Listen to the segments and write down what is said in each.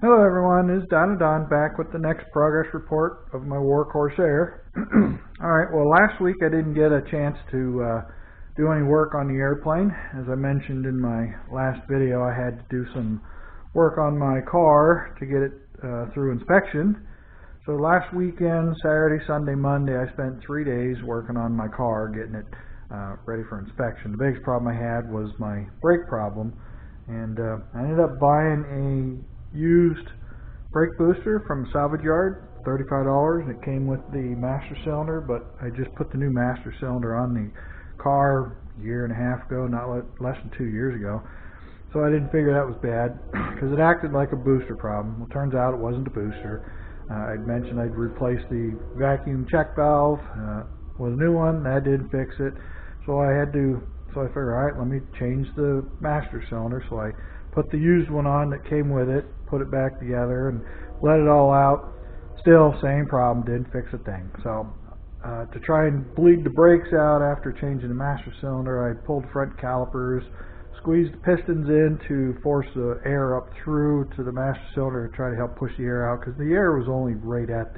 Hello everyone, this is Don back with the next progress report of my war Corsair. Alright, well last week I didn't get a chance to do any work on the airplane. As I mentioned in my last video, I had to do some work on my car to get it through inspection. So last weekend, Saturday, Sunday, Monday, I spent 3 days working on my car, getting it ready for inspection. The biggest problem I had was my brake problem, and I ended up buying a used brake booster from a salvage yard, $35, and it came with the master cylinder, but I just put the new master cylinder on the car a year and a half ago, less than 2 years ago, so I didn't figure that was bad because it acted like a booster problem. Well, turns out it wasn't a booster. I'd mentioned I'd replace the vacuum check valve with a new one. That didn't fix it, so I figured, alright, let me change the master cylinder. So I put the used one on that came with it, put it back together, and let it all out. Still, same problem, didn't fix a thing. So to try and bleed the brakes out after changing the master cylinder, I pulled front calipers, squeezed the pistons in to force the air up through to the master cylinder to try to help push the air out, because the air was only right at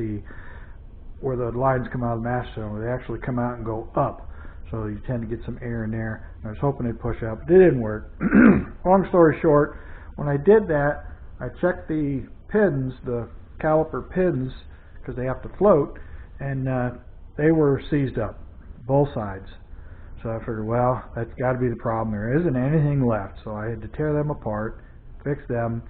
where the lines come out of the master cylinder. They actually come out and go up, so you tend to get some air in there. I was hoping it'd push out, but it didn't work. Long story short, when I did that, I checked the pins, the caliper pins, because they have to float, and they were seized up, both sides. So I figured, well, that's got to be the problem. There isn't anything left, so I had to tear them apart, fix them,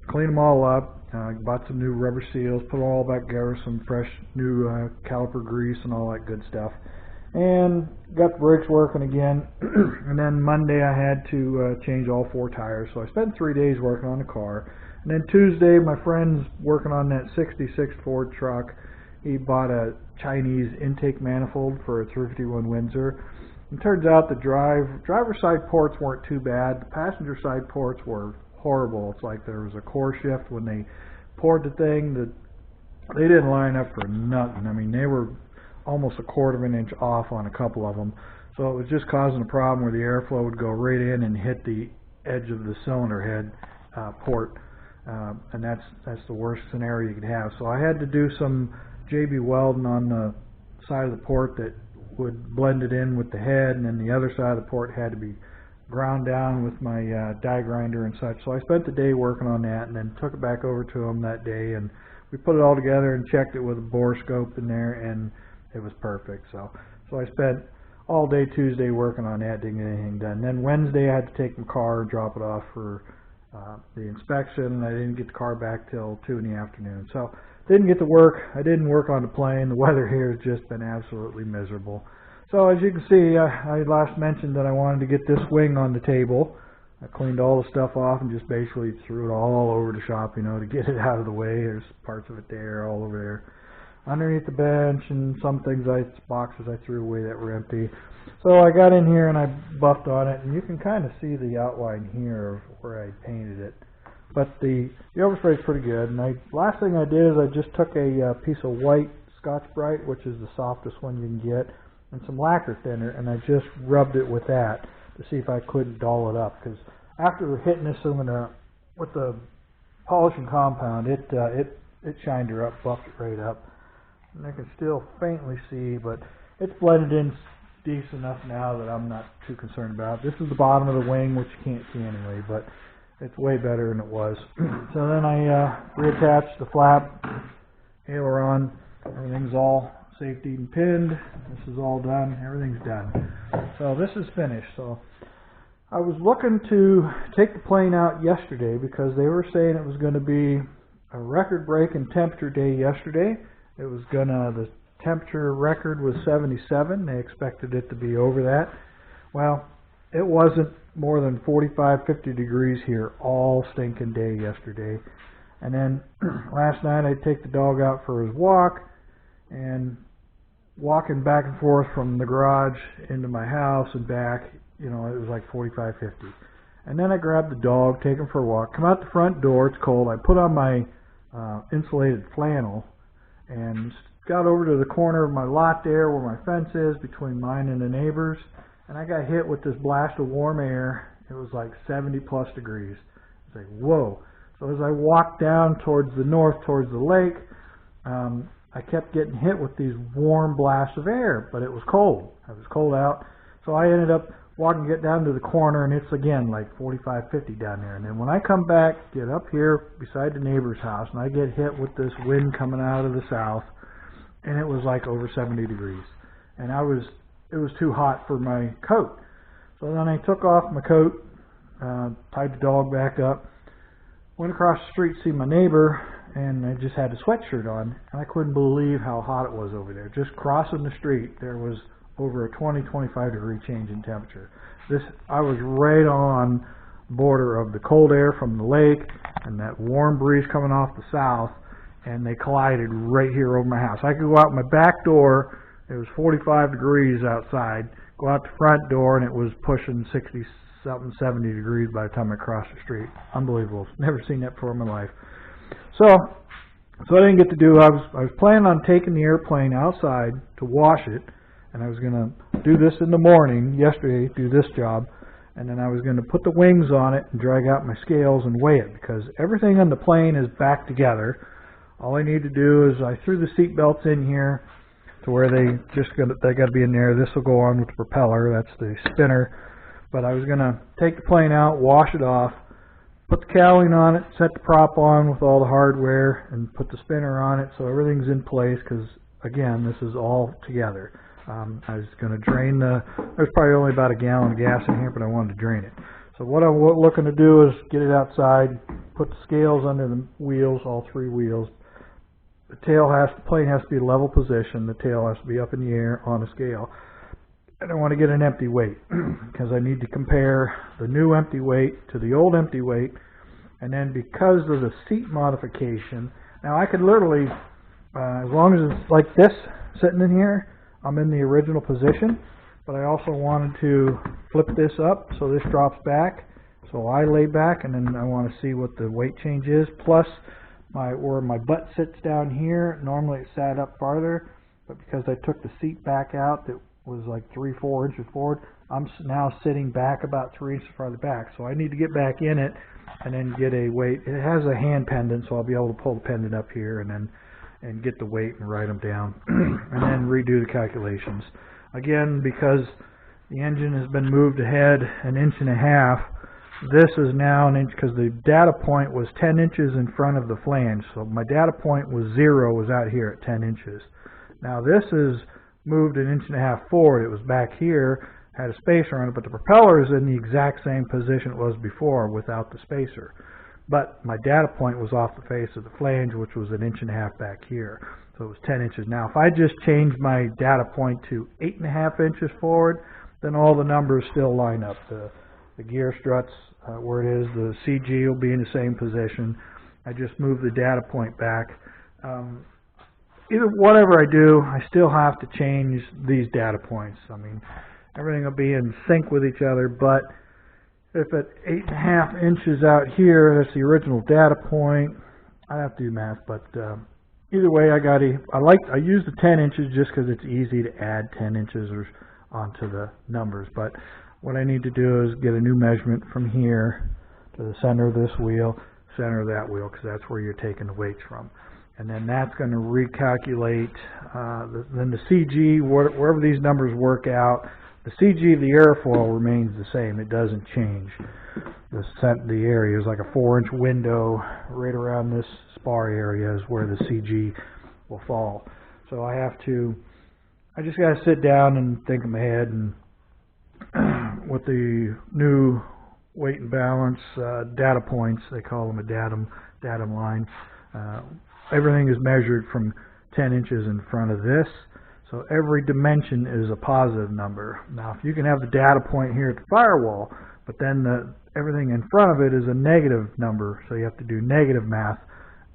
clean them all up. Bought some new rubber seals, put them all back together, some fresh new caliper grease and all that good stuff, and got the brakes working again. And then Monday I had to change all 4 tires, so I spent 3 days working on the car. And then Tuesday, my friend's working on that 66 Ford truck. He bought a Chinese intake manifold for a 351 Windsor. It turns out the driver side ports weren't too bad. The passenger side ports were horrible. It's like there was a core shift when they poured the thing that they didn't line up for nothing. I mean, they were almost a 1/4 of an inch off on a couple of them. So it was just causing a problem where the airflow would go right in and hit the edge of the cylinder head port. And that's the worst scenario you could have. So I had to do some JB welding on the side of the port that would blend it in with the head, and then the other side of the port had to be ground down with my die grinder and such. So I spent the day working on that, and then took it back over to them that day, and we put it all together and checked it with a bore scope in there, and it was perfect. So I spent all day Tuesday working on that, didn't get anything done. Then Wednesday I had to take my car and drop it off for the inspection, and I didn't get the car back till 2 in the afternoon. So didn't get to work. I didn't work on the plane. The weather here has just been absolutely miserable. So as you can see, I last mentioned that I wanted to get this wing on the table. I cleaned all the stuff off and just basically threw it all over the shop, to get it out of the way. There's parts of it there, all over there, underneath the bench, and some things, boxes I threw away that were empty. So I got in here and I buffed on it, and you can kind of see the outline here of where I painted it. But the overspray is pretty good. And last thing I did is I just took a piece of white Scotch-Brite, which is the softest one you can get, and some lacquer thinner, and I just rubbed it with that to see if I couldn't dull it up. Because after hitting this with the polishing compound, it shined her up, buffed it right up. And I can still faintly see, but it's blended in decent enough now that I'm not too concerned about it. This is the bottom of the wing, which you can't see anyway, but it's way better than it was. So then I reattached the flap, aileron, everything's all safety and pinned. This is all done, everything's done. So this is finished. So I was looking to take the plane out yesterday because they were saying it was going to be a record-breaking temperature day yesterday. The temperature record was 77. They expected it to be over that. Well, it wasn't more than 45, 50 degrees here all stinking day yesterday. And then last night I'd take the dog out for his walk, and walking back and forth from the garage into my house and back, it was like 45, 50. And then I grabbed the dog, take him for a walk, come out the front door, it's cold, I put on my insulated flannel and got over to the corner of my lot there where my fence is between mine and the neighbors, and I got hit with this blast of warm air. It was like 70 plus degrees. It's like, whoa. So as I walked down towards the north, towards the lake, I kept getting hit with these warm blasts of air, but it was cold. It was cold out. So I ended up get down to the corner, and it's again like 45, 50 down there. And then when I come back, get up here beside the neighbor's house, and I get hit with this wind coming out of the south, and it was like over 70 degrees. And it was too hot for my coat. So then I took off my coat, tied the dog back up, went across the street to see my neighbor, and I just had a sweatshirt on, and I couldn't believe how hot it was over there. Just crossing the street, there was over a 20, 25 degree change in temperature. I was right on the border of the cold air from the lake and that warm breeze coming off the south, and they collided right here over my house. I could go out my back door, it was 45 degrees outside, go out the front door, and it was pushing 60 something, 70 degrees by the time I crossed the street. Unbelievable. Never seen that before in my life. So I didn't get to do, I was planning on taking the airplane outside to wash it, and I was going to do this in the morning, yesterday, do this job, and then I was going to put the wings on it and drag out my scales and weigh it, because everything on the plane is back together. All I need to do is I threw the seat belts in here to where they got to be in there. This will go on with the propeller, that's the spinner. But I was going to take the plane out, wash it off, put the cowling on it, set the prop on with all the hardware, and put the spinner on it so everything's in place, because again, this is all together. I was going to drain there's probably only about a gallon of gas in here, but I wanted to drain it. So what I'm looking to do is get it outside, put the scales under the wheels, all three wheels. The plane has to be level position. The tail has to be up in the air on a scale. And I want to get an empty weight because I need to compare the new empty weight to the old empty weight. And then because of the seat modification, now I could literally, as long as it's like this sitting in here, I'm in the original position, but I also wanted to flip this up so this drops back. So I lay back, and then I want to see what the weight change is. Plus, where my butt sits down here, normally it sat up farther, but because I took the seat back out that was like 3-4 inches forward, I'm now sitting back about 3 inches farther back. So I need to get back in it and then get a weight. It has a hand pendant, so I'll be able to pull the pendant up here and get the weight and write them down and then redo the calculations. Again, because the engine has been moved ahead 1.5 inches, this is now an inch, because the data point was 10 inches in front of the flange. So my data point was 0, was out here at 10 inches. Now this is moved 1.5 inches forward. It was back here, had a spacer on it, but the propeller is in the exact same position it was before without the spacer. But my data point was off the face of the flange, which was 1.5 inches back here. So it was 10 inches. Now, if I just change my data point to 8.5 inches forward, then all the numbers still line up. The gear struts where it is, the CG will be in the same position. I just move the data point back. Whatever I do, I still have to change these data points. I mean, everything will be in sync with each other, but if at 8.5 inches out here, that's the original data point. I have to do math, but either way, I use the 10 inches just because it's easy to add 10 inches onto the numbers. But what I need to do is get a new measurement from here to the center of this wheel, center of that wheel, because that's where you're taking the weights from. And then that's going to recalculate. Then the CG, wherever these numbers work out, the CG of the airfoil remains the same. It doesn't change. The area is like a 4-inch window right around this spar area is where the CG will fall. So I just got to sit down and think in my head, and with the new weight and balance data points, they call them a datum line. Everything is measured from 10 inches in front of this. So every dimension is a positive number. Now, if you can have the data point here at the firewall, but then everything in front of it is a negative number, so you have to do negative math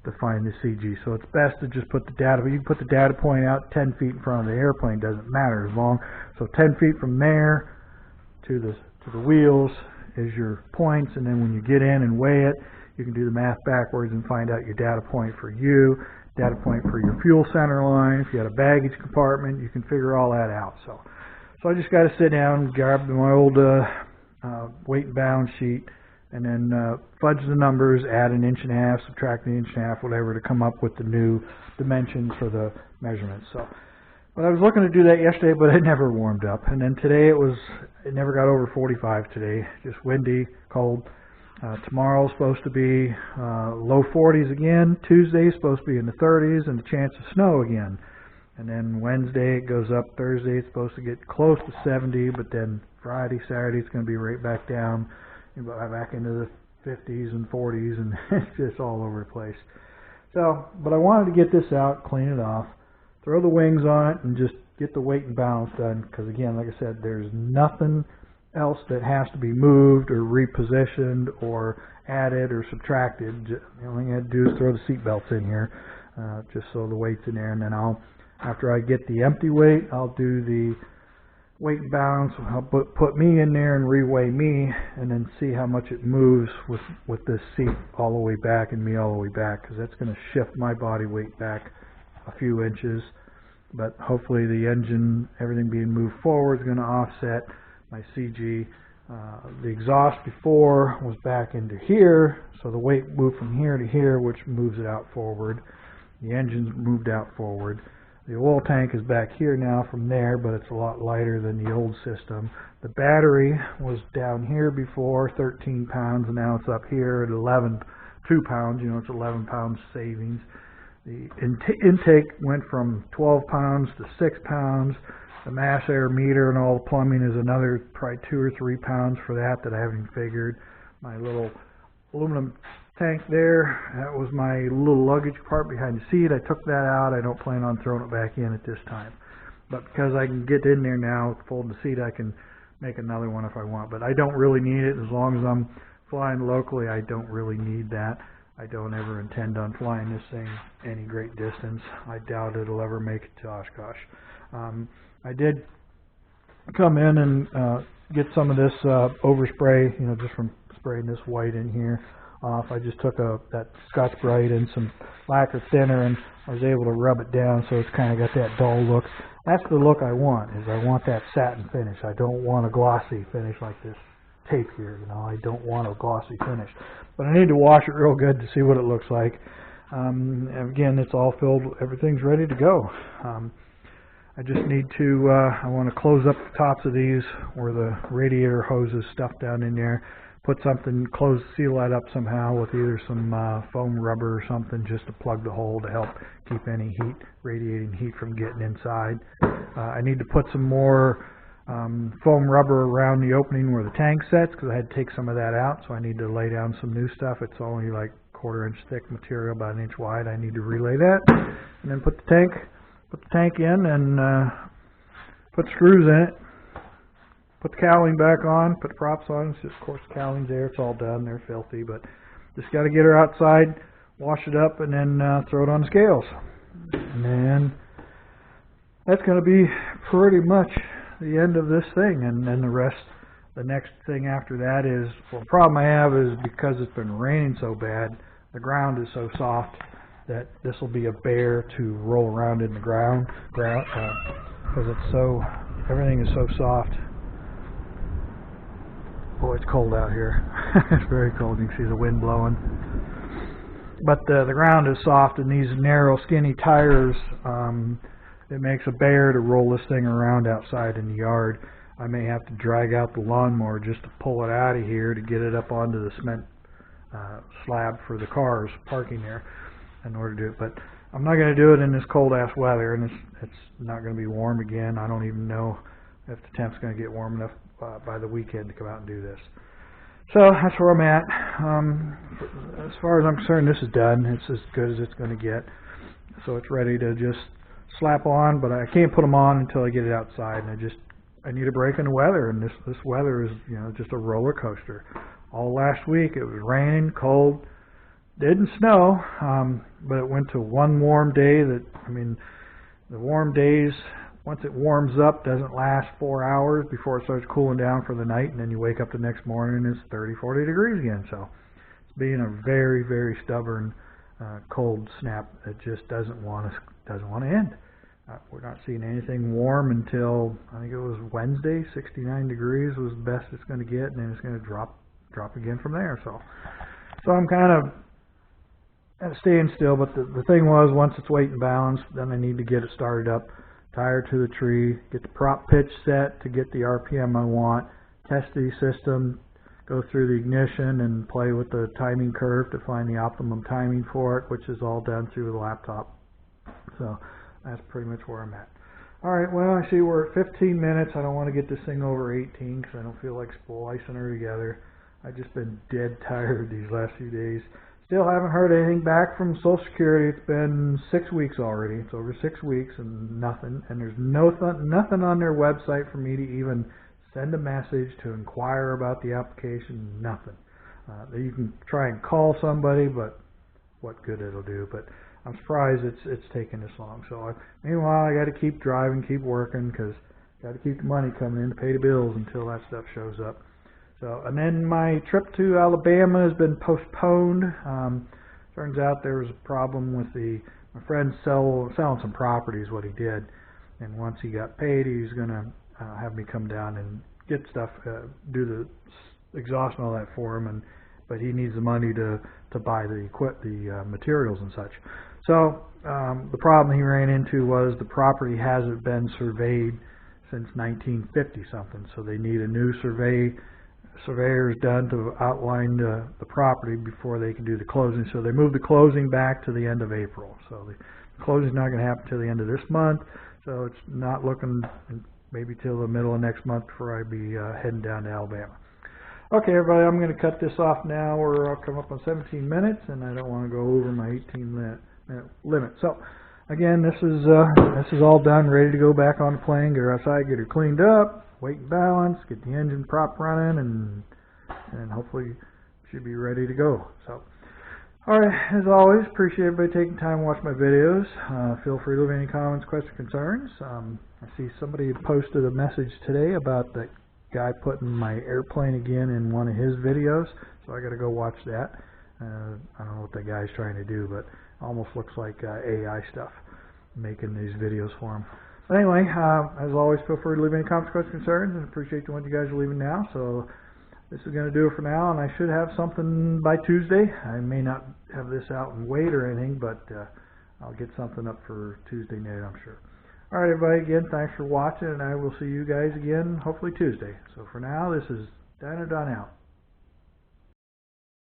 to find the CG. So it's best to just put the data. You can put the data point out 10 feet in front of the airplane. Doesn't matter as long. So 10 feet from there to the wheels is your points, and then when you get in and weigh it, you can do the math backwards and find out your data point for you. Data point for your fuel center line. If you had a baggage compartment, you can figure all that out. So I just got to sit down, grab my old weight and balance sheet, and then fudge the numbers, add an inch and a half, subtract an inch and a half, whatever, to come up with the new dimensions for the measurements. So, but I was looking to do that yesterday, but it never warmed up. And then today it never got over 45 today, just windy, cold. Tomorrow's supposed to be low 40s again. Tuesday's supposed to be in the 30s and a chance of snow again. And then Wednesday it goes up. Thursday it's supposed to get close to 70, but then Friday, Saturday it's going to be right back down, back into the 50s and 40s, and it's just all over the place. So, but I wanted to get this out, clean it off, throw the wings on it, and just get the weight and balance done. Because again, like I said, there's nothing else that has to be moved or repositioned or added or subtracted. The only thing I have to do is throw the seat belts in here, just so the weight's in there, and then after I get the empty weight, I'll do the weight and balance. I'll put me in there and reweigh me, and then see how much it moves with this seat all the way back and me all the way back, because that's going to shift my body weight back a few inches. But hopefully the engine, everything being moved forward, is going to offset my CG. The exhaust before was back into here, so the weight moved from here to here, which moves it out forward. The engine's moved out forward. The oil tank is back here now from there, but it's a lot lighter than the old system. The battery was down here before, 13 pounds, and now it's up here at 2 pounds. You know, it's 11 pounds savings. The intake went from 12 pounds to 6 pounds. The mass air meter and all the plumbing is another probably 2 or 3 pounds for that I haven't figured. My little aluminum tank there, that was my little luggage part behind the seat. I took that out. I don't plan on throwing it back in at this time. But because I can get in there now, fold the seat, I can make another one if I want. But I don't really need it. As long as I'm flying locally, I don't really need that. I don't ever intend on flying this thing any great distance. I doubt it'll ever make it to Oshkosh. I did come in and get some of this overspray, just from spraying this white in here off. I just took that Scotch-Brite and some lacquer thinner, and I was able to rub it down so it's kind of got that dull look. That's the look I want, is I want that satin finish. I don't want a glossy finish like this tape here, I don't want a glossy finish. But I need to wash it real good to see what it looks like. Again, it's all filled, everything's ready to go. I just need to, I want to close up the tops of these where the radiator hose is stuffed down in there. Put something, seal that up somehow with either some foam rubber or something, just to plug the hole to help keep any radiating heat from getting inside. I need to put some more foam rubber around the opening where the tank sets, because I had to take some of that out, so I need to lay down some new stuff. It's only like 1/4 inch thick material, about 1 inch wide. I need to relay that, and then put the tank in and put screws in it. Put the cowling back on, put the props on. It's just, of course, the cowling's there. It's all done. They're filthy, but just got to get her outside, wash it up, and then throw it on the scales. And then that's going to be pretty much the end of this thing. And then the next thing after that is, well, the problem I have is because it's been raining so bad, the ground is so soft that this will be a bear to roll around in the ground, because everything is so soft. Boy, it's cold out here. It's very cold. You can see the wind blowing. But the ground is soft, and these narrow, skinny tires, it makes a bear to roll this thing around outside in the yard. I may have to drag out the lawnmower just to pull it out of here to get it up onto the cement slab for the cars parking there in order to do it. But I'm not going to do it in this cold-ass weather, and it's not going to be warm again. I don't even know if the temp's going to get warm enough by the weekend to come out and do this. So that's where I'm at. As far as I'm concerned, this is done. It's as good as it's going to get. So it's ready to just slap on, but I can't put them on until I get it outside. And I need a break in the weather, and this weather is just a roller coaster. All last week it was raining, cold, didn't snow, but it went to one warm day. The warm days, once it warms up, doesn't last 4 hours before it starts cooling down for the night, and then you wake up the next morning and it's 30, 40 degrees again. So it's being a very, very stubborn cold snap that just doesn't want to end. We're not seeing anything warm until, I think it was Wednesday. 69 degrees was the best it's going to get, and then it's going to drop drop again from there. So I'm kind of staying still, but the thing was, once it's weight and balance, then I need to get it started up, tire to the tree, get the prop pitch set to get the RPM I want, test the system, go through the ignition and play with the timing curve to find the optimum timing for it, which is all done through the laptop. So that's pretty much where I'm at. Alright, well, I see we're at 15 minutes. I don't want to get this thing over 18 because I don't feel like splicing her together. I've just been dead tired these last few days. Still haven't heard anything back from Social Security. It's been 6 weeks already. It's over 6 weeks and nothing. And there's nothing on their website for me to even send a message to inquire about the application. Nothing. You can try and call somebody, but what good it'll do. But I'm surprised it's taken this long. So meanwhile, I got to keep driving, keep working, because got to keep the money coming in to pay the bills until that stuff shows up. So, and then my trip to Alabama has been postponed. Turns out there was a problem with my friend selling some properties, what he did. And once he got paid, he was going to have me come down and get stuff, do the exhaust and all that for him. But he needs the money to buy the materials and such. So the problem he ran into was the property hasn't been surveyed since 1950 something. So they need a new surveyors done to outline the property before they can do the closing. So they moved the closing back to the end of April. So the closing's not going to happen till the end of this month. So it's not looking maybe till the middle of next month before I'd be heading down to Alabama. Okay, everybody, I'm going to cut this off now. I'll come up on 17 minutes, and I don't want to go over my 18-minute limit. So again, this is all done, ready to go back on the plane, get her outside, get her cleaned up, weight and balance, get the engine prop running, and hopefully should be ready to go. So, all right, as always, appreciate everybody taking time to watch my videos. Feel free to leave any comments, questions, concerns. I see somebody posted a message today about that guy putting my airplane again in one of his videos, so I got to go watch that. I don't know what that guy's trying to do, but almost looks like AI stuff, making these videos for him. But anyway, as always, feel free to leave any comments, questions, concerns, and appreciate the ones you guys are leaving now. So this is going to do it for now, and I should have something by Tuesday. I may not have this out and wait or anything, but I'll get something up for Tuesday night, I'm sure. All right, everybody, again, thanks for watching, and I will see you guys again hopefully Tuesday. So for now, this is Done or Done out.